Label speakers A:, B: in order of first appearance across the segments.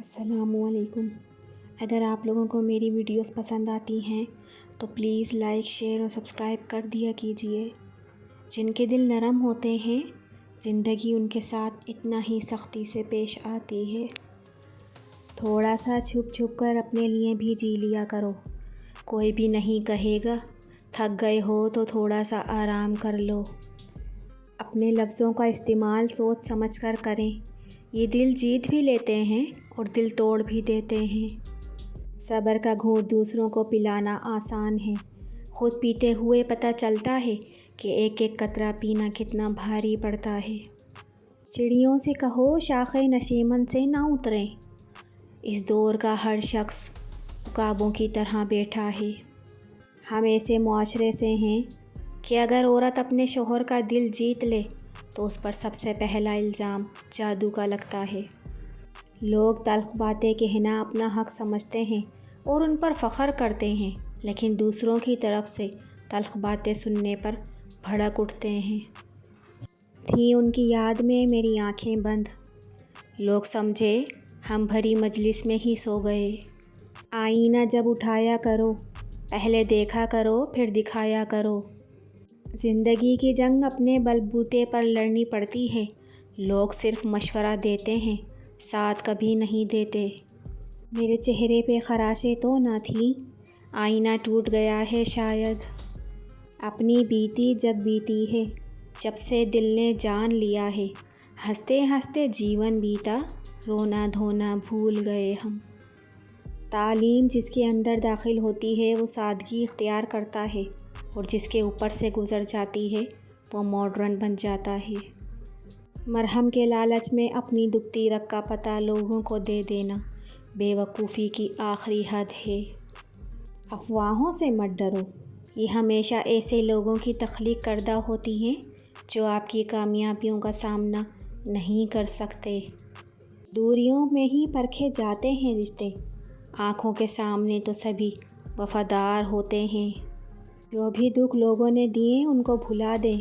A: السلام علیکم۔ اگر آپ لوگوں کو میری ویڈیوز پسند آتی ہیں تو پلیز لائک، شیئر اور سبسکرائب کر دیا کیجئے۔ جن کے دل نرم ہوتے ہیں زندگی ان کے ساتھ اتنا ہی سختی سے پیش آتی ہے۔ تھوڑا سا چھپ چھپ کر اپنے لیے بھی جی لیا کرو، کوئی بھی نہیں کہے گا۔ تھک گئے ہو تو تھوڑا سا آرام کر لو۔ اپنے لفظوں کا استعمال سوچ سمجھ کر کریں، یہ دل جیت بھی لیتے ہیں اور دل توڑ بھی دیتے ہیں۔ صبر کا گھونٹ دوسروں کو پلانا آسان ہے، خود پیتے ہوئے پتہ چلتا ہے کہ ایک ایک قطرہ پینا کتنا بھاری پڑتا ہے۔ چڑیوں سے کہو شاخ نشیمن سے نہ اتریں، اس دور کا ہر شخص عقابوں کی طرح بیٹھا ہے۔ ہم ایسے معاشرے سے ہیں کہ اگر عورت اپنے شوہر کا دل جیت لے تو اس پر سب سے پہلا الزام جادو کا لگتا ہے۔ لوگ تلخ باتیں کہنا اپنا حق سمجھتے ہیں اور ان پر فخر کرتے ہیں، لیکن دوسروں کی طرف سے تلخ باتیں سننے پر بھڑک اٹھتے ہیں۔ تھیں ان کی یاد میں میری آنکھیں بند، لوگ سمجھے ہم بھری مجلس میں ہی سو گئے۔ آئینہ جب اٹھایا کرو پہلے دیکھا کرو پھر دکھایا کرو۔ زندگی کی جنگ اپنے بل بوتے پر لڑنی پڑتی ہے، لوگ صرف مشورہ دیتے ہیں، ساتھ کبھی نہیں دیتے۔ میرے چہرے پہ خراشیں تو نہ تھیں، آئینہ ٹوٹ گیا ہے شاید۔ اپنی بیتی جگ بیتی ہے، جب سے دل نے جان لیا ہے۔ ہنستے ہنستے جیون بیتا، رونا دھونا بھول گئے ہم۔ تعلیم جس کے اندر داخل ہوتی ہے وہ سادگی اختیار کرتا ہے، اور جس کے اوپر سے گزر جاتی ہے وہ ماڈرن بن جاتا ہے۔ مرہم کے لالچ میں اپنی دکھتی رگ کا پتہ لوگوں کو دے دینا بے وقوفی کی آخری حد ہے۔ افواہوں سے مت ڈرو، یہ ہمیشہ ایسے لوگوں کی تخلیق کردہ ہوتی ہیں جو آپ کی کامیابیوں کا سامنا نہیں کر سکتے۔ دوریوں میں ہی پرکھے جاتے ہیں رشتے، آنکھوں کے سامنے تو سبھی وفادار ہوتے ہیں۔ جو بھی دکھ لوگوں نے دیے ان کو بھلا دیں،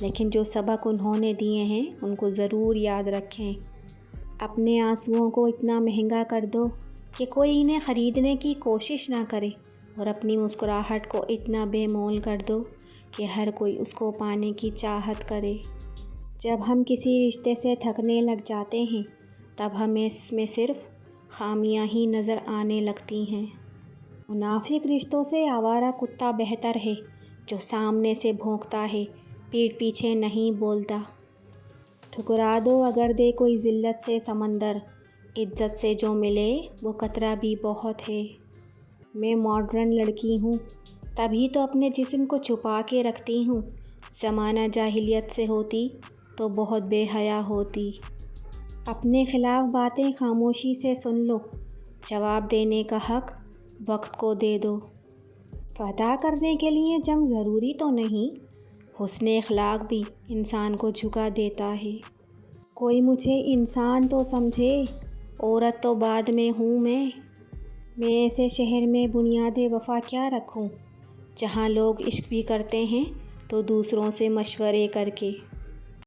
A: لیکن جو سبق انہوں نے دیے ہیں ان کو ضرور یاد رکھیں۔ اپنے آنسوؤں کو اتنا مہنگا کر دو کہ کوئی انہیں خریدنے کی کوشش نہ کرے، اور اپنی مسکراہٹ کو اتنا بے مول کر دو کہ ہر کوئی اس کو پانے کی چاہت کرے۔ جب ہم کسی رشتے سے تھکنے لگ جاتے ہیں تب ہمیں اس میں صرف خامیاں ہی نظر آنے لگتی ہیں۔ منافق رشتوں سے آوارہ کتا بہتر ہے، جو سامنے سے بھونکتا ہے پیٹھ پیچھے نہیں بولتا۔ ٹھکرا دو اگر دے کوئی ذلت سے سمندر، عزت سے جو ملے وہ قطرہ بھی بہت ہے۔ میں ماڈرن لڑکی ہوں تبھی تو اپنے جسم کو چھپا کے رکھتی ہوں، زمانہ جاہلیت سے ہوتی تو بہت بے حیا ہوتی۔ اپنے خلاف باتیں خاموشی سے سن لو، جواب دینے کا حق وقت کو دے دو۔ فتح کرنے کے لیے جنگ ضروری تو نہیں، حسن اخلاق بھی انسان کو جھکا دیتا ہے۔ کوئی مجھے انسان تو سمجھے، عورت تو بعد میں ہوں میں ایسے شہر میں بنیاد وفا کیا رکھوں، جہاں لوگ عشق بھی کرتے ہیں تو دوسروں سے مشورے کر کے۔